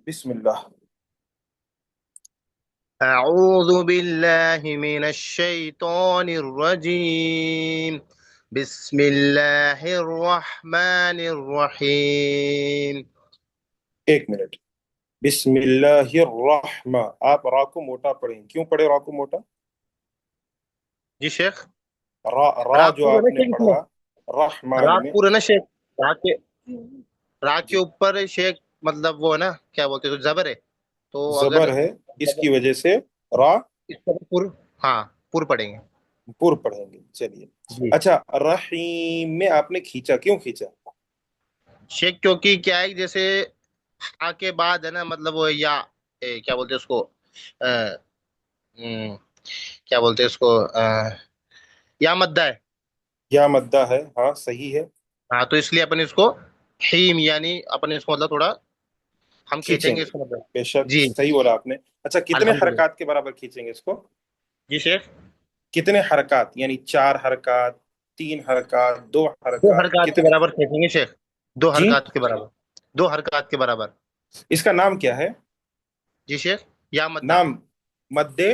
بسم اللہ. أعوذ بالله من الشيطان الرجيم. بسم الله الرحمن الرحيم. ایک منٹ. بسم اللہ الرحمن. آپ را کو موٹا پڑھیں. کیوں پڑھے را کو موٹا؟ جی شیخ. را را جو پورا آپ نا نے شیخ اس میں. پڑھا را رحمان میں. پورا نا شیخ. را کے را کے جی اوپر شیخ مطلب وہ ہے نا کیا بولتے ہیں زبر ہے. تو اگر زبر ہے، اس کی وجہ سے را اس پر پر ہاں پر پڑھیں گے. پر پڑھیں گے. چلیے. جی اچھا، رحیم میں آپ نے کھینچا، کیوں کھینچا؟ شیخ کیونکہ کیا ہے جیسے ہا کے بعد ہے نا مطلب وہ یا کیا بولتے ہیں اس کو کیا بولتے ہیں اس کو یا مدہ ہے. یا مدہ ہے، ہاں صحیح ہے. ہاں تو اس لیے اپن اس کو حیم یعنی اپن اس کو مطلب تھوڑا ہم کھینچیں کھینچیں گے گے. اس کو مطلب. بے شک جی صحیح بولا آپ نے. اچھا، کتنے الحمدللہ. حرکات کے برابر کھینچیں گے اس کو؟ جی شیخ. کتنے حرکات، یعنی 4 حرکات، 3 حرکات، 2 حرکات، 2 حرکات کے کتنے؟ برابر کھینچیں گے شیخ. دو جی، حرکات کے برابر 2 حرکات کے برابر. اس کا نام کیا ہے؟ جی شیخ. یا مدہ. نام مد اے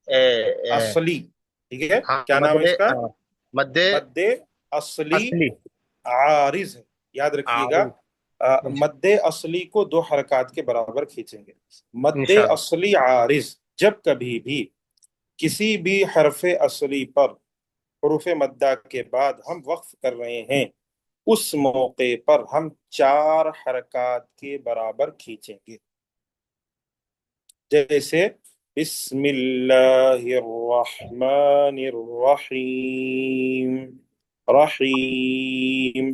اے اصلی. ٹھیک ہے، ہاں کیا نام ہے اس کا؟ مد مد اصلی اصلی. عارض ہے. یاد رکھیے گا. عارض. مد اصلی کو 2 حرکات کے برابر کھینچیں گے. مد انشاءاللہ. اصلی عارض جب کبھی بھی کسی بھی حرف اصلی پر حروف مدہ کے بعد ہم وقف کر رہے ہیں، اس موقع پر ہم 4 حرکات کے برابر کھینچیں گے. جیسے بسم اللہ الرحمن الرحیم. رحیم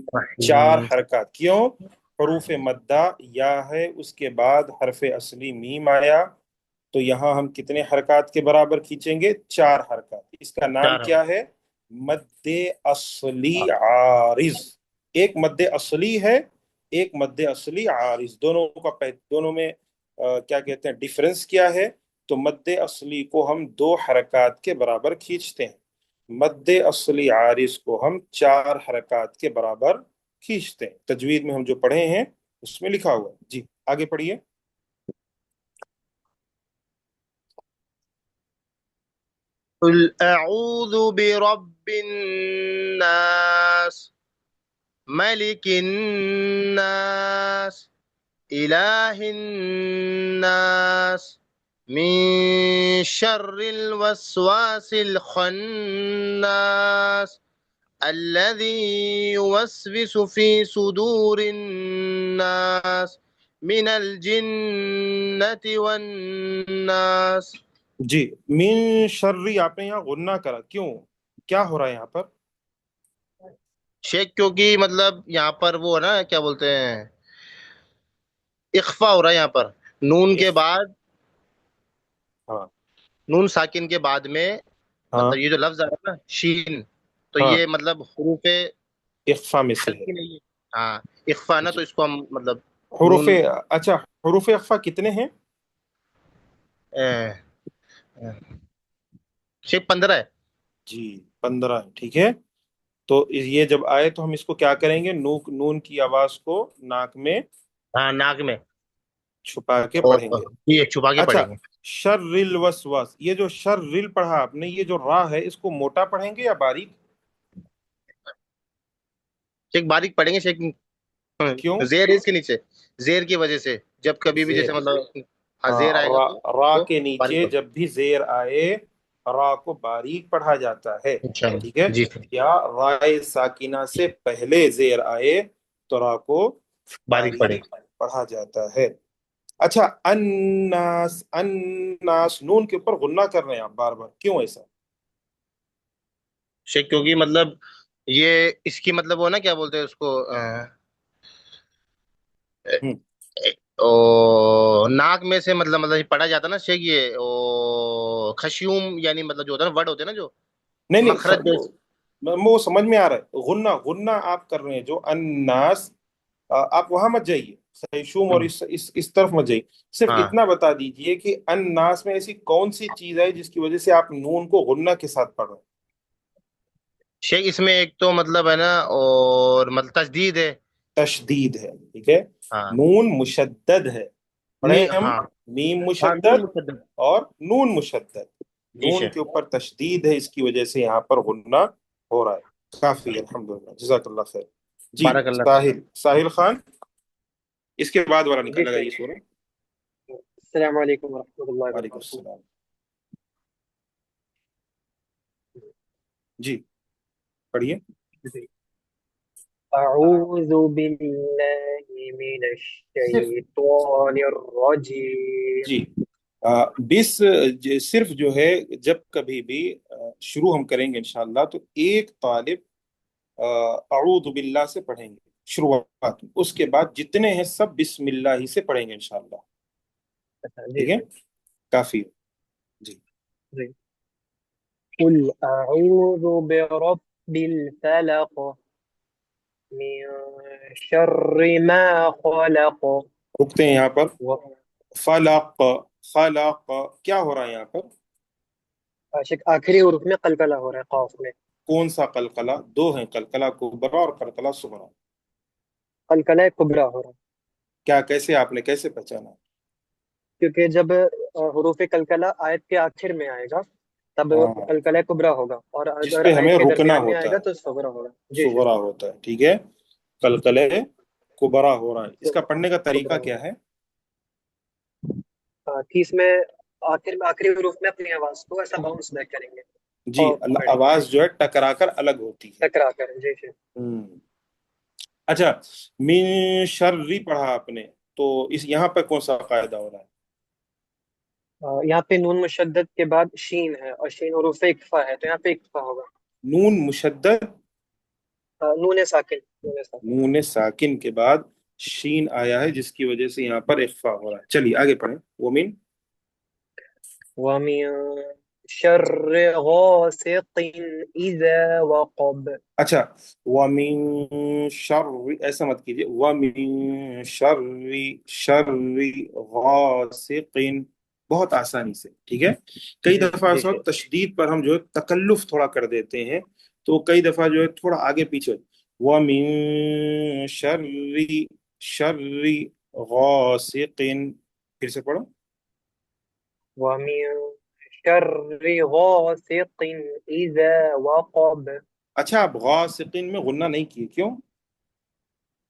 4 حرکات. کیوں؟ حروف مدہ یا ہے، اس کے بعد حرف اصلی میم آیا، تو یہاں ہم کتنے حرکات کے برابر کھینچیں گے؟ 4 حرکات. اس کا نام 4 کیا ہے؟ مد اصلی عارض. ایک مد اصلی ہے، ایک مد اصلی عارض. دونوں میں کیا کہتے ہیں، ڈیفرنس کیا ہے؟ تو مد اصلی کو ہم 2 حرکات کے برابر کھینچتے ہیں، مد اصلی عارض کو ہم 4 حرکات کے برابر کھینچتے ہیں. تجوید میں ہم جو پڑھے ہیں اس میں لکھا ہوا ہے. جی آگے پڑھیے. قل اعوذ برب الناس ملك الناس إله الناس من شر الوسواس الخناس الذي يوسوس في صدور الناس من الجنة والناس. جی، من شرری آپ نے یہاں غنہ کرا، کیوں؟ کیا ہو رہا ہے یہاں پر؟ شیخ کیونکہ مطلب یہاں پر وہ ہے نا کیا بولتے ہیں اخفا ہو رہا ہے یہاں پر نون کے بعد. ہاں نون ساکن کے بعد میں ہاں مطلب یہ جو لفظ آ رہا ہے نا شین، تو ہاں، یہ مطلب حروف اخفا میں سے ہے. حلقی نہیں ہے. ہاں اخفا نا تو جی، اس کو ہم مطلب حروف، نون اچھا حروف اخفا کتنے ہیں؟ اے، شیخ 15 ہے. جی 15 ہیں. ٹھیک ہے، تو یہ جب آئے تو ہم اس کو کیا کریں گے؟ نون کی آواز کو ناک میں ہاں ناک میں چھپا کے اور پڑھیں گے. یہ چھپا کے اچھا، پڑھیں گے. شر الوسواس، یہ جو شر پڑھا آپ نے، یہ جو را ہے اس کو موٹا پڑھیں گے یا باریک؟ شیخ باریک پڑھیں گے شیخ. کیوں؟ زیر ہے اس کے نیچے، زیر کی وجہ سے جب کبھی بھی زیر، جیسے مطلب ہاں ہاں، زیر آئے گا تو را وہ کے باریک نیچے ہوگا. جب بھی زیر آئے را کو باریک پڑھا جاتا ہے. ٹھیک ہے، انشاءاللہ جی. یا رائے ساکنہ سے پہلے زیر آئے تو را کو باریک پڑھیں باریک پڑھا جاتا ہے. اچھا، الناس، الناس نون کے اوپر غنہ کر رہے ہیں آپ بار بار، کیوں ایسا؟ شیخ کیونکہ مطلب یہ اس کی مطلب وہ نا کیا بولتے ہیں اس کو ہوں. ناک میں سے مطلب پڑھا جاتا نا شیخ یہ خشیوم یعنی مطلب جو ہوتا ہے نا ورڈ ہوتے ہیں نا جو نہیں نہیں، مخرج جیسے. وہ سمجھ میں آ رہا ہے. غنہ غنہ آپ کر رہے ہیں جو الناس، آپ وہاں مت جائیے، خیشوم اور اس طرف مت جائیے. صرف ہاں اتنا بتا دیجئے کہ الناس میں ایسی کون سی چیز ہے جس کی وجہ سے آپ نون کو غنہ کے ساتھ پڑھ رہے ہیں؟ شیخ اس میں ایک تو مطلب ہے نا اور مطلب تجدید ہے تشدید ہے، ٹھیک ہے. ہاں نون مشدد ہے، پڑھیں ہم. ہاں میم ہاں، نون مشدد مشدد. اور نون مشدد. جی نون شیخ. کے اوپر تشدید ہے، اس کی وجہ سے یہاں پر غنہ ہو رہا ہے. کافی، الحمدللہ، جزاک اللہ خیر. جی بارک اللہ فیک. ساحل خان، اس کے بعد والا جی لگائیے شیخ. سورہ. السلام علیکم ورحمۃ اللہ وعلیکم وبرکاتہ. السلام. جی پڑھیے. جی. اعوذ باللہ من صرف الشیطان الرجیم. جی صرف جو ہے، جب کبھی بھی شروع ہم کریں گے انشاءاللہ تو ایک طالب اعوذ باللہ سے پڑھیں گے شروعات میں. اس کے بعد جتنے ہیں سب بسم اللہ ہی سے پڑھیں گے انشاءاللہ. اچھا جی ٹھیک ہے، شیخ. کافی ہے. جی جی. قل اعوذ برب الفلق من شر ما خلق. رکتے ہیں یہاں پر. و... فلق، خلق، کیا ہو رہا ہے یہاں پر؟ شیخ آخری حروف میں قلقلہ ہو رہا ہے قاف میں. کون سا قلقلہ؟ دو ہیں، قلقلہ کبرا اور قلقلہ صغرا. قلقلہ کبرا ہو رہا ہے کیا، کیسے آپ نے کیسے پہچانا؟ کیونکہ جب حروف قلقلہ آیت کے آخر میں آئے گا تب ہاں، قلقلہ کبرا ہوگا، اور جس اگر پہ آیت ہمیں کے رکنا درمیان میں آئے ہوتا گا ہے تو صغرا ہوگا. جی شیخ. صغرا ہوتا ہے، ٹھیک ہے. قلقلہ کبرا ہو رہا ہے. اس کا پڑھنے کا طریقہ کبرا کیا ہے؟ کہ اس میں آخری حروف میں اپنی آواز کو ایسا باؤنس بیک کریں گے جی، اور پڑھیں گے. آواز جو ہے ٹکرا کر الگ ہوتی ہے. ٹکرا کر. جی جی. اچھا، من شرری پڑھا آپ نے، تو یہاں پہ کون سا قاعدہ ہو رہا ہے؟ یہاں پہ نون مشدد کے بعد شین ہے، اور شین حروف اکفا ہے، تو یہاں پہ اکفا ہوگا. نون مشدد، نون ساکن. نون ساکن. نون ساکن کے بعد شین آیا ہے، جس کی وجہ سے یہاں پر اخفا ہو رہا ہے. چلیے آگے پڑھیں. ومن وَمِن شَرِّ غَاسِقٍ إِذَا وَقَبَ. اچھا، ومن شر، ایسا مت کیجیے. ومن شر، شر غاسق، بہت آسانی سے، ٹھیک ہے. کئی جی دفعہ جی ایسا شیخ. ہوتا ہے، تشدید پر ہم جو ہے تکلف تھوڑا کر دیتے ہیں، تو کئی دفعہ جو ہے تھوڑا آگے پیچھے. ومن شر، شر غاسق، پھر سے پڑھو. وَمِن شَرِّ غَاسِقٍ إِذَا وَقَبَ. اچھا، آپ غاسقین میں غنہ نہیں کیے، کیوں؟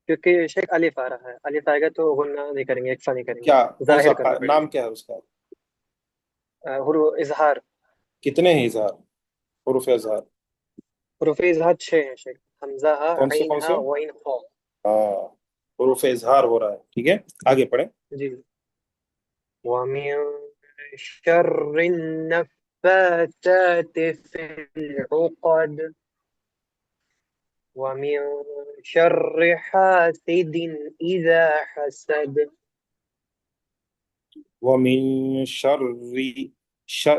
کیونکہ شیخ الف آ رہا ہے، الف آئے گا تو غنہ نہیں کریں گے، اکفا نہیں کریں کیا، گے، کون سا ظاہر کرنا پڑے نام کیا ہے اس کا؟ گا. اظہار. کتنے ہیں اظہار، حروف اظہار؟ حروف اظہار 6 ہیں شیخ. حمزہ ہا، کون سے عین کون ہا، سے؟ غین خا. ہاں، حروف اظہار ہو رہا ہے، ٹھیک ہے. آگے پڑھیں. جی. وَمِن شَرِّ النَّفَّاثَاتِ فِي الْعُقَدِ وَمِن شَرِّ حَاسِدٍ إِذَا حَسَدَ. ومن شر،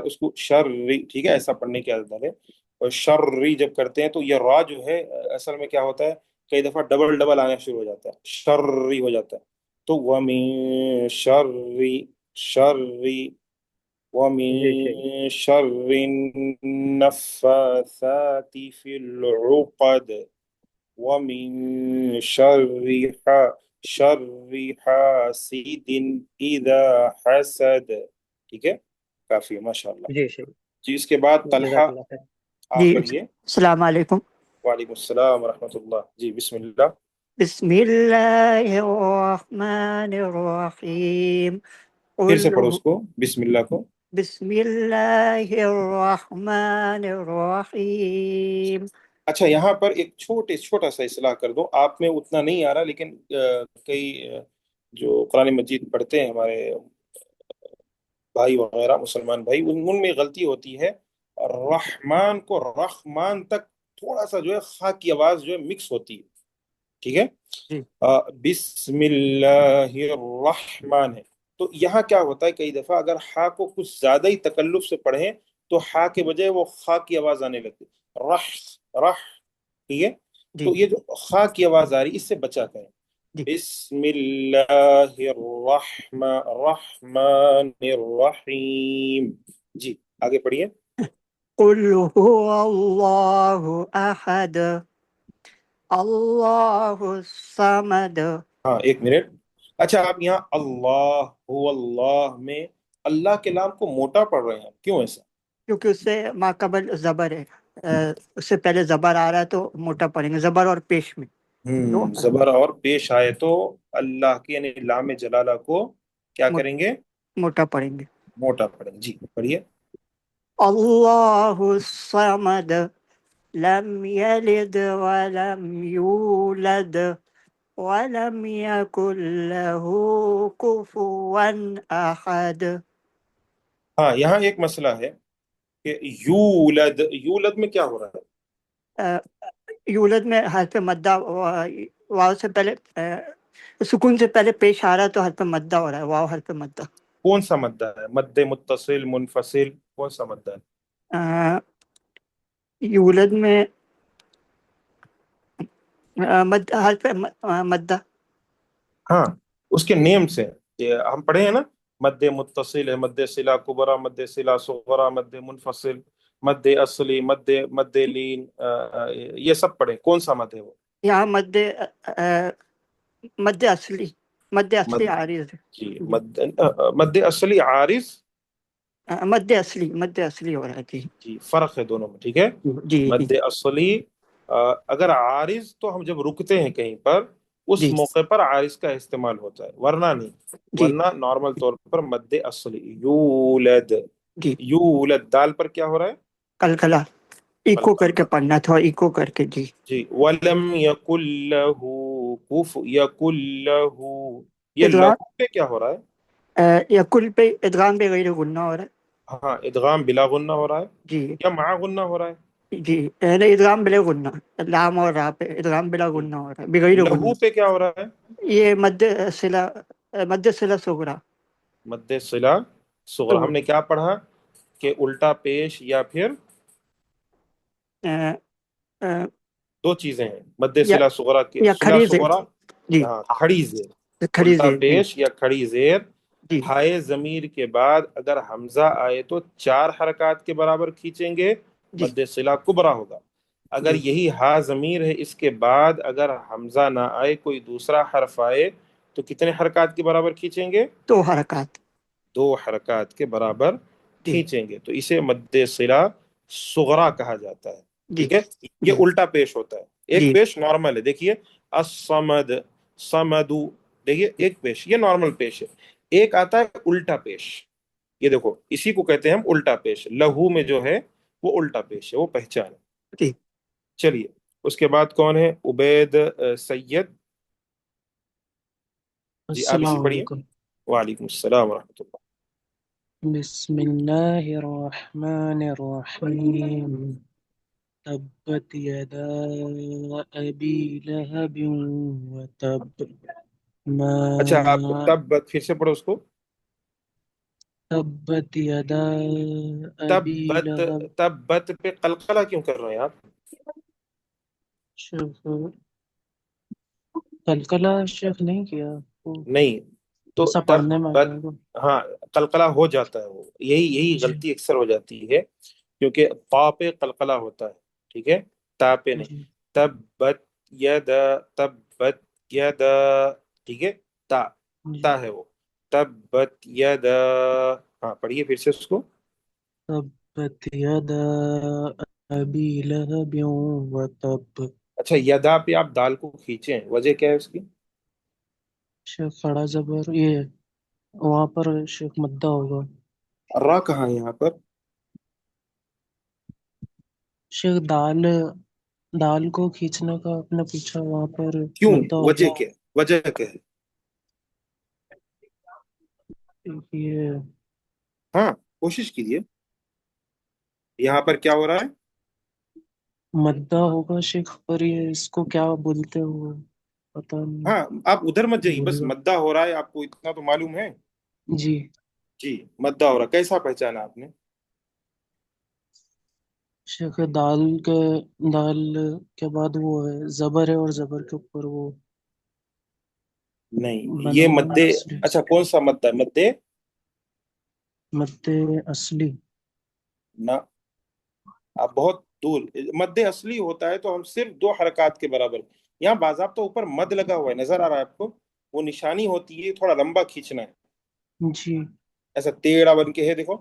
اس کو شر، ٹھیک ہے، ایسا پڑھنے کی عادت ہے. اور شر جب کرتے ہیں تو یہ را جو ہے اصل میں کیا ہوتا ہے، کئی دفعہ ڈبل ڈبل آنا شروع ہو جاتا ہے، شر ہو جاتا ہے. تو ومن شر، شر، جی ٹھیک. ومن شر النفاثات في العقد ومن شر حاسد اذا حسد. ٹھیک ہے، کافی ہے، ماشاء اللہ. جی ٹھیک. جی، اس کے بعد طلحہ، جزاک اللہ خیر. آپ جی پڑھیے. السلام علیکم. وعلیکم السلام ورحمۃ اللہ. جی بسم اللہ. بسم اللہ الرحمن الرحیم. پھر سے قل پڑھو اس کو، بسم اللہ کو. بسم اللہ الرحمن الرحیم. اچھا، یہاں پر ایک چھوٹا سا اصلاح کر دو. آپ میں اتنا نہیں آ رہا، لیکن کئی جو قرآن مجید پڑھتے ہیں ہمارے بھائی وغیرہ، مسلمان بھائی، ان میں غلطی ہوتی ہے. رحمان کو رحمان تک تھوڑا سا جو ہے خا کی آواز جو ہے مکس ہوتی ہے، ٹھیک ہے. جی بسم اللہ الرحمن ہے. تو یہاں کیا ہوتا ہے، کئی دفعہ اگر ہا کو کچھ زیادہ ہی تکلف سے پڑھیں تو ہا کے بجائے وہ خا کی آواز آنے لگتی ہے، رح، رح، ٹھیک ہے. جی تو یہ جو خا کی آواز آ رہی اس سے بچا کریں. جی بسم اللہ الرحمن الرحیم. جی آگے پڑھیے. قل هو اللہ احد Allahu Samad. ہاں ایک منٹ. اچھا آپ یہاں اللہ هو اللہ میں اللہ کے لام کو موٹا پڑھ رہے ہیں، کیوں ایسا؟ کیونکہ اس سے ماقبل زبر ہے، اس سے پہلے زبر آ رہا ہے تو موٹا پڑھیں گے، زبر اور پیش میں دو زبر اور پیش آئے تو اللہ کے یعنی لام جلالہ کو کیا کریں گے؟ موٹا پڑھیں گے. موٹا پڑھیں گے. جی پڑھیے. اللہ الصمد لم یلد ولم یولد ولم یکن له کفوا احد. ہاں یہاں ایک مسئلہ ہے کہ یولد، یولد میں کیا ہو رہا ہے؟ یولد میں حرف مدہ واو سے پہلے سکون سے پہلے پیش آ رہا ہے تو حرف مدہ ہو رہا ہے، واو حرف مدہ. کون سا مدہ ہے؟ مد متصل، منفصل، کون سا مدہ ہے؟ یولد میں حرف مدہ. ہاں اس کے نیم سے یہ ہم پڑھے ہیں نا، مد متصل ہے، مد صلہ کبرا، مد صلہ صغرا، مد منفصل، مد اصلی، مد لین، یہ سب پڑھے. کون سا مد ہے وہ؟ یہاں مد اصلی عارض ہے. جی مد اصلی عارض. مد اصلی ہو رہا ہے. جی جی فرق ہے دونوں میں، ٹھیک ہے. جی مد اصلی اگر عارض تو ہم جب رکتے ہیں کہیں پر اس جی موقع پر عارض کا استعمال ہوتا ہے، ورنہ نہیں. جی ورنہ نارمل طور پر مد اصلی یولد، جی. یولد دال پر کیا ہو رہا ہے؟ کلکلا ایکو کر کے پڑھنا تھا، ایکو کر کے. جی جی ولم یکن لہ کف یکن لہ، یہ ادغام لہو پہ کیا ہو رہا ہے؟ یا کل پہ ادغام پہ غیر غنہ ہو رہا ہے. ہاں ادغام بلا غنہ ہو رہا ہے جی یا مع غنہ ہو رہا ہے؟ جی نہیں، ادغام بلا غنہ، لام اور را پہ ادغام بلا غنہ ہو رہا ہے، بغیر غنہ. لہو پہ کیا ہو رہا ہے؟ یہ مد صلہ صغرا. مد صلہ صغرا ہم نے کیا پڑھا کہ الٹا پیش یا پھر دو چیزیں ہیں مد صلہ صغرا کے، یا صلہ کھڑی زیر. صغرا. جی ہاں کھڑی زیر، کھڑی الٹا زیر. جی پیش یا کھڑی زیر. جی ہائے ضمیر کے بعد اگر حمزہ آئے تو 4 حرکات کے برابر کھینچیں گے، جی مد صلہ کبرا ہوگا. اگر جی یہی ہا ضمیر ہے اس کے بعد اگر حمزہ نہ آئے کوئی دوسرا حرف آئے تو کتنے حرکات کے برابر کھینچیں گے؟ 2 حرکات. 2 حرکات کے برابر جی کھینچیں گے، تو اسے مد صلہ صغرا کہا جاتا ہے. جی ٹھیک ہے. یہ جی الٹا پیش ہوتا ہے. ایک جی پیش نارمل ہے، دیکھیے الصمد، صمدو، دیکھیے ایک پیش یہ نارمل پیش ہے. ایک آتا ہے الٹا پیش، یہ دیکھو اسی کو کہتے ہیں ہم الٹا پیش. لہو میں جو ہے وہ الٹا پیش ہے، وہ پہچان ہے. جی. چلیے اس کے بعد کون ہے؟ عبید سید. جی آپ اسی السلام پڑھیے. علیکم. وعلیکم السلام ورحمۃ اللہ. بسم اللہ الرحمن الرحیم. تبت یدا ابی لہب وتب ما اچھا آپ تب پھر سے پڑھو اس کو. تبت یدا ابی تبت، لہب. تبت پہ قلقلہ کیوں کر رہے ہیں آپ؟ شیخ قلقلہ شیخ نہیں کیا وہ نہیں تو ایسا پڑھنے میں تبت، آیا گا. ہاں قلقلہ ہو جاتا ہے وہ، یہی جی غلطی اکثر ہو جاتی ہے کیونکہ تا پہ قلقلہ ہوتا ہے، ٹھیک ہے، تا پہ نہیں. جی تبت ید، تبت ید، ٹھیک ہے، تا، جی. تا ہے وہ. تبت ید، ہاں پڑھیے پھر سے اس کو. تبت یدا ابی لہب وتب. اچھا یدا پہ آپ دال کو کھینچیں، وجہ کیا ہے اس کی؟ شیخ خڑا زبر یہ وہاں پر شیخ مدہ ہوگا. را کہاں ہے یہاں پر؟ شیخ دال کو کھینچنے کا آپ نے پوچھا، وہاں پر کیوں؟ مدہ وجہ ہوگا. کیا ہے؟ وجہ کیا ہے؟ یہ ہاں کوشش کیجیے. یہاں پر کیا ہو رہا ہے؟ مدہ ہوگا شیخ، پر یہ اس کو کیا بولتے ہو پتہ نہیں. ہاں آپ ادھر مت جائیے، بھول بس گیا. مدہ ہو رہا ہے آپ کو اتنا تو معلوم ہے. جی جی مدہ ہو رہا ہے، کیسا پہچانا آپ نے؟ شیخ دال کے بعد وہ ہے زبر ہے اور زبر کے اوپر وہ نہیں بنا یہ ہوا ہے مدے، اس لیے اچھا کون سا مدہ ہے؟ مدے مد اصلی. نہ، آپ بہت طول مد اصلی ہوتا ہے تو ہم صرف 2 حرکات کے برابر. یہاں باضابطہ اوپر مد لگا ہوا ہے، نظر آ رہا ہے آپ کو؟ وہ نشانی ہوتی ہے تھوڑا لمبا کھینچنا ہے، جی ایسا ٹیڑھا بن کے ہے دیکھو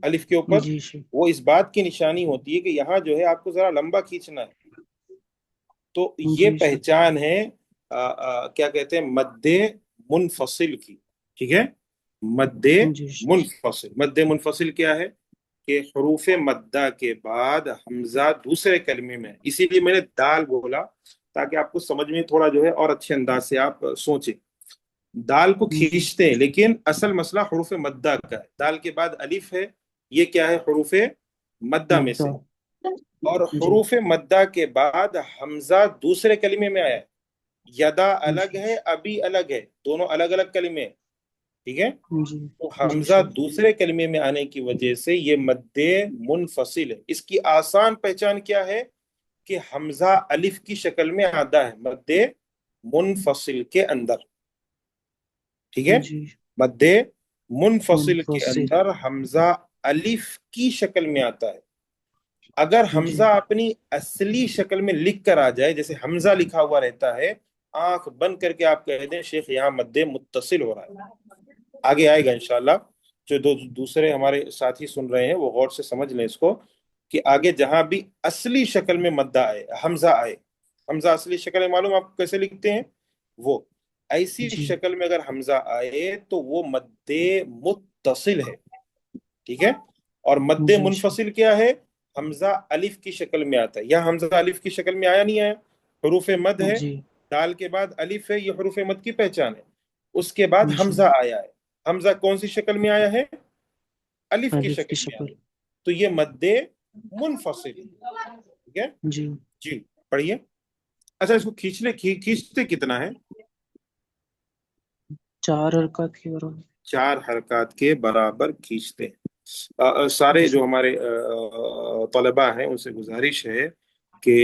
الف کے اوپر. جی شیخ. وہ اس بات کی نشانی ہوتی ہے کہ یہاں جو ہے آپ کو ذرا لمبا کھینچنا ہے. تو یہ جی شیخ. پہچان ہے کیا کہتے ہیں، مد منفصل کی. ٹھیک ہے، مد جی شیخ. منفصل. مد منفصل کیا ہے کہ حروف مدہ کے بعد حمزہ دوسرے کلمے میں ہے. اسی لیے میں نے دال بولا تاکہ آپ کو سمجھ میں تھوڑا جو ہے اور اچھے انداز سے آپ سوچیں. دال کو جی کھینچتے ہیں لیکن اصل مسئلہ حروف مدہ کا ہے. دال کے بعد الف ہے، یہ کیا ہے؟ حروف مدہ میں مدہ. سے. اور جی حروف مدہ کے بعد حمزہ دوسرے کلمے میں آیا ہے. یدا الگ جی ہے، ابھی الگ ہے، دونوں الگ الگ کلمے ہیں. ٹھیک ہے، جی تو جی حمزہ شیخ. دوسرے کلمے میں آنے کی وجہ سے یہ مد منفصل ہے. اس کی آسان پہچان کیا ہے کہ حمزہ الف کی شکل میں آتا ہے مد منفصل کے اندر. ٹھیک ہے، جی مد منفصل کے منفصل. اندر حمزہ الف کی شکل میں آتا ہے. اگر جی حمزہ اپنی اصلی شکل میں لکھ کر آ جائے، جیسے حمزہ لکھا ہوا رہتا ہے، آنکھ بند کر کے آپ کہہ دیں شیخ یہاں مد متصل ہو رہا ہے. آگے آئے گا انشاءاللہ. جو دوسرے ہمارے ساتھی سن رہے ہیں وہ غور سے سمجھ لیں اس کو، کہ آگے جہاں بھی اصلی شکل میں مدہ آئے، حمزہ آئے، حمزہ اصلی شکل میں معلوم آپ کو کیسے لکھتے ہیں؟ وہ ایسی جی شکل میں اگر حمزہ آئے تو وہ مد متصل ہے. ٹھیک ہے، اور مد جی شیخ. منفصل کیا ہے؟ حمزہ الف کی شکل میں آتا ہے. یہاں حمزہ الف کی شکل میں آیا نہیں آیا؟ حروف مد ہے، جی دال کے بعد الف ہے، یہ حروف مد کی پہچان ہے. اس کے بعد جی حمزہ آیا ہے. حمزہ کون سی شکل میں آیا ہے؟ الف کی الف کی شکل میں آیا شکل. ہے. تو یہ مد منفصل ہے. ٹھیک ہے جی جی، پڑھیے. اچھا، اس کو کھینچتے کتنا ہے؟ 4 حرکات کی برابر. 4 حرکات کے برابر کھینچتے ہیں. سارے جی جو ہمارے طلباء ہیں ان سے گزارش ہے کہ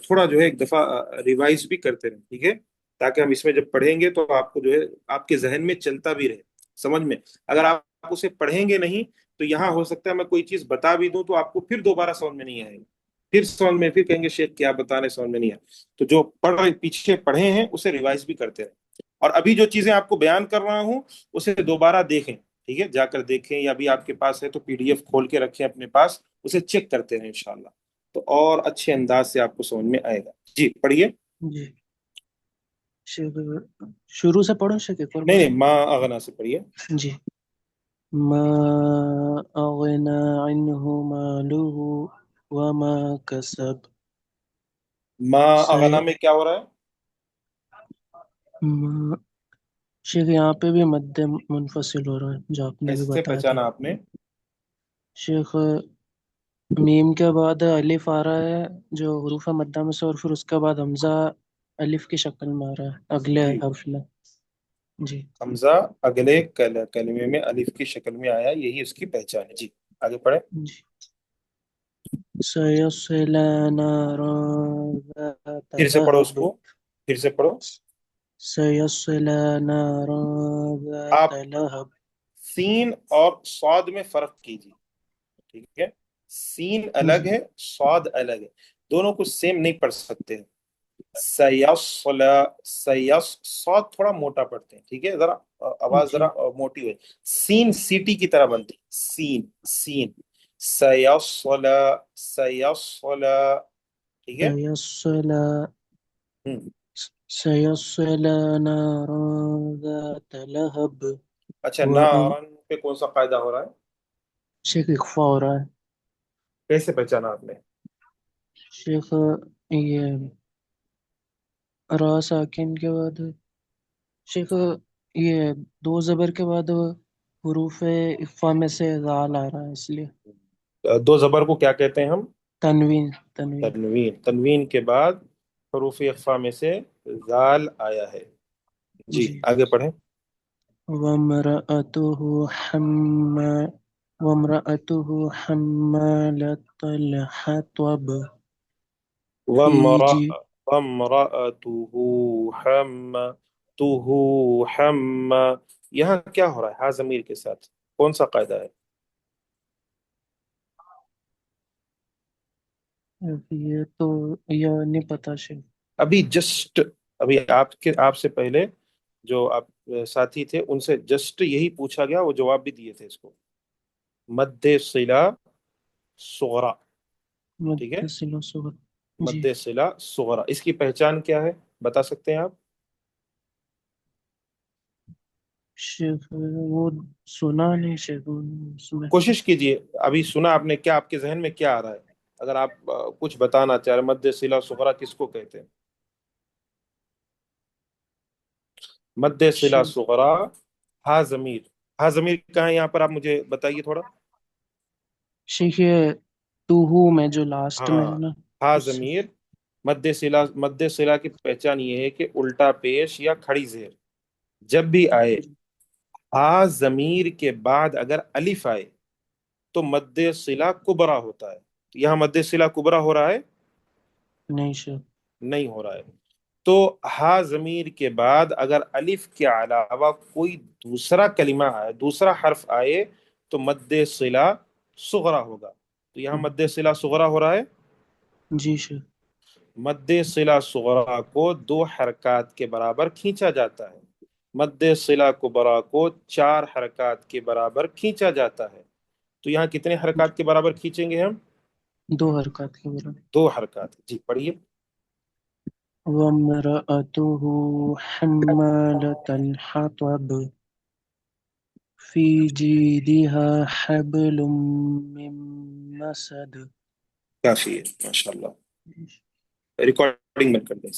تھوڑا جو ہے ایک دفعہ ریوائز بھی کرتے رہیں. ٹھیک ہے، تاکہ ہم اس میں جب پڑھیں گے تو آپ کو جو ہے آپ کے ذہن میں چلتا بھی رہے، سمجھ میں. اگر آپ اسے پڑھیں گے نہیں تو یہاں ہو سکتا ہے میں کوئی چیز بتا بھی دوں تو آپ کو پھر دوبارہ سمجھ میں نہیں آئے گا، پھر سمجھ میں، پھر کہیں گے شیخ کیا بتا رہے، سمجھ میں نہیں آیا. تو جو پیچھے پڑھے ہیں اسے ریوائز بھی کرتے رہیں. اور ابھی جو چیزیں آپ کو بیان کر رہا ہوں اسے دوبارہ دیکھیں. ٹھیک ہے، جا کر دیکھیں، یا بھی آپ کے پاس ہے تو پی ڈی ایف کھول کے رکھیں اپنے پاس، اسے چیک کرتے رہیں انشاءاللہ، تو اور اچھے انداز سے آپ کو سمجھ میں آئے گا. جی پڑھیے. جی شیخ. شروع سے پڑھو شیخ، ایک اور نہیں بار. نہیں، ماں اغنا سے پڑھیے. جی. ما أغنى عنه ماله وما كسب. ماں سي... اغنا میں کیا ہو رہا ہے؟ ما... شیخ یہاں پہ بھی مد منفصل ہو رہا ہے جو آپ نے بھی کیسے بتایا تھا. پہچانا آپ نے؟ شیخ میم کے بعد الف آ رہا ہے جو حروف مدہ میں سے، اور پھر اس کے بعد حمزہ الف کی شکل میں آ رہا ہے اگلے جی، حرف میں. جی حمزہ اگلے کلمے میں الف کی شکل میں آیا، یہی اس کی پہچان ہے. جی آگے پڑھیں. جی. سيصلى نارا ذات پھر سے پڑھو اس لهب. کو، پھر سے پڑھو. سيصلى نارا ذات آپ لهب. سین اور صاد میں فرق کیجیے. ٹھیک ہے، سین الگ جی ہے، صاد الگ ہے، دونوں کو سیم نہیں پڑھ سکتے ہیں. سیصلا، صاد تھوڑا موٹا پڑھتے ہیں. ٹھیک ہے، ذرا آواز جی ذرا موٹی ہوئی. سین سیٹی کی طرح بنتی، سین سین. سیصلا، سیصلا. ٹھیک ہے. سيصلى ہم۔ سيصلى نارا ذات لهب. اچھا، وأم نارن پہ کون سا قاعدہ ہو رہا ہے؟ شیخ اخفا ہو رہا ہے. کیسے پہچانا آپ نے؟ شیخ یہ را ساکن کے بعد، شیخ یہ 2 زبر کے بعد حروف اخفا میں سے زال آ رہا ہے اس لیے. 2 زبر کو کیا کہتے ہیں ہم؟ تنوین. تنوین. تنوین. تنوین کے بعد حروف اخفا میں سے زال آیا ہے. جی جی. آگے پڑھیں. وامرأته وامرأته حمالة الحطب. في جي وامرأته حمته حم، یہاں کیا ہو رہا ہے؟ ہا ضمیر کے ساتھ کون سا قاعدہ ہے؟ یہ تو یہ نہیں پتا شیخ. ابھی جسٹ ابھی آپ سے پہلے جو آپ ساتھی تھے ان سے جسٹ یہی پوچھا گیا، وہ جواب بھی دیے تھے اس کو، مد صلہ صغرا. ٹھیک ہے، متصل و صغر. جی مد صلہ صغرا، اس کی پہچان کیا ہے بتا سکتے ہیں آپ؟ شیخ وہ سنا نہیں شیخ اس میں. کوشش کیجئے، ابھی سنا آپ نے، کیا آپ کے ذہن میں کیا آ رہا ہے؟ اگر آپ کچھ بتانا چاہ رہے، مد صلہ صغرا کس کو کہتے ہیں؟ مد صلہ شیخ صغرا، ہا ضمیر. ہا ضمیر کہاں ہے یہاں پر، آپ مجھے بتائیے تھوڑا. شیخ یہ تو ہو میں جو لاسٹ میں ہاں، ہے نا ہا اس سے. ضمیر. مد صلہ کی پہچان یہ ہے کہ الٹا پیش یا کھڑی زیر جب بھی آئے، ہا ضمیر کے بعد اگر الف آئے تو مد صلہ کبرا ہوتا ہے. یہاں مد صلہ کبرا ہو رہا ہے؟ نہیں شیخ. نہیں ہو رہا ہے. تو ہا ضمیر کے بعد اگر الف کے علاوہ کوئی دوسرا کلمہ آئے، دوسرا حرف آئے تو مد صلہ صغرا ہوگا. تو یہاں مد صلہ صغرا ہو رہا ہے. جی شیخ. مد صلہ صغرا کو 2 حرکات کے برابر کھینچا جاتا ہے، مد صلہ کبرا کو 4 حرکات کے برابر کھینچا جاتا ہے. تو یہاں کتنے حرکات کے برابر کھینچیں گے ہم؟ 2 حرکات کے برابر. 2 حرکات. جی پڑھیے. وامرأته حمالة الحطب في جيدها حبل من مسد. کافی ہے، ماشاء اللہ. ریکارڈنگ میں کر دیں.